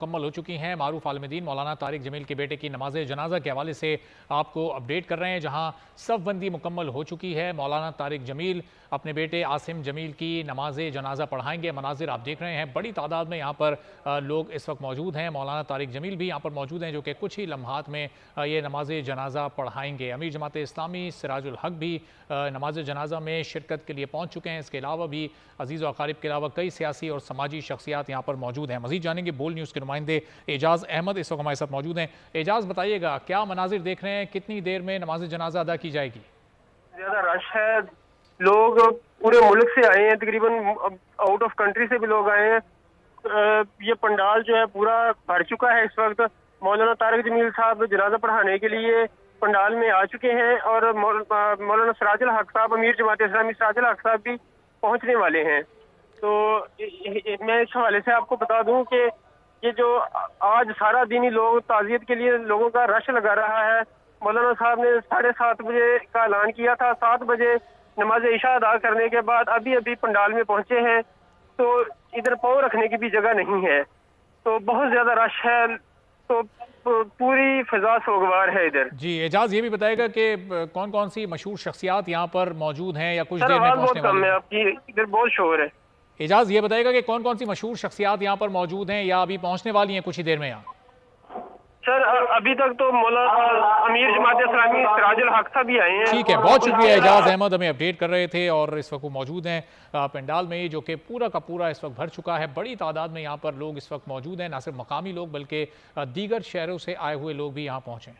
मुकम्मल हो चुकी हैं। मारूफ आलमदीन मौलाना तारिक जमील के बेटे की नमाज जनाजा के हवाले से आपको अपडेट कर रहे हैं, जहां सफ़बंदी मुकम्मल हो चुकी है। मौलाना तारिक जमील अपने बेटे आसिम जमील की नमाज जनाजा पढ़ाएंगे। मनाजिर आप देख रहे हैं, बड़ी तादाद में यहाँ पर लोग इस वक्त मौजूद हैं। मौलाना तारिक जमील भी यहाँ पर मौजूद हैं, जो कि कुछ ही लम्हात में ये नमाज जनाजा पढ़ाएंगे। अमीर जमात इस्लामी सिराजुल हक भी नमाज जनाजा में शिरकत के लिए पहुँच चुके हैं। इसके अलावा भी अजीज़ व अकारिब के अलावा कई सियासी और समाजी शख्सियात यहाँ पर मौजूद हैं। मज़ीद जानेंगे बोल न्यूज़ के नुमाइंदे एजाज अहमद इस वक्त हमारे साथ मौजूद हैं। एजाज, बताइएगा क्या मनाजिर देख रहे हैं, कितनी देर में नमाज जनाजा अदा की जाएगी? ज्यादा रश है, लोग पूरे मुल्क से आए हैं, तकरीबन आउट ऑफ कंट्री से भी लोग आए हैं। ये पंडाल जो है पूरा भर चुका है। इस वक्त मौलाना तारिक जमील साहब जनाजा पढ़ाने के लिए पंडाल में आ चुके हैं और मौलाना सिराजुल हक साहब, अमीर जमात इस्लामी सिराजुल हक साहब भी पहुंचने वाले हैं। तो मैं इस हवाले से आपको बता दूं कि ये जो आज सारा दिन ही लोग ताज़ियत के लिए लोगों का रश लगा रहा है। मौलाना साहब ने 7:30 बजे का ऐलान किया था। 7 बजे नमाज इशा अदा करने के बाद अभी अभी पंडाल में पहुंचे हैं, तो इधर पाँव रखने की भी जगह नहीं है, तो बहुत ज्यादा रश है। तो पूरी फिजा सोगवार है इधर। जी एजाज, ये भी बताएगा कि कौन कौन सी मशहूर शख्सियात यहाँ पर मौजूद हैं या कुछ देर में पहुंचने वाली हैं? आपकी इधर बहुत शोर है। एजाज, ये बताएगा कि कौन कौन सी मशहूर शख्सियात यहाँ पर मौजूद हैं या अभी पहुंचने वाली हैं कुछ ही देर में यहाँ? सर अभी तक तो मौलाना अमीर जमात इस्लामी सिराजुल हक साहब भी आए हैं। ठीक है, बहुत शुक्रिया एजाज अहमद, हमें अपडेट कर रहे थे। और इस वक्त वो मौजूद हैं पंडाल में, जो कि पूरा का पूरा इस वक्त भर चुका है। बड़ी तादाद में यहाँ पर लोग इस वक्त मौजूद हैं, ना सिर्फ मकामी लोग बल्कि दीगर शहरों से आए हुए लोग भी यहाँ पहुँचे हैं।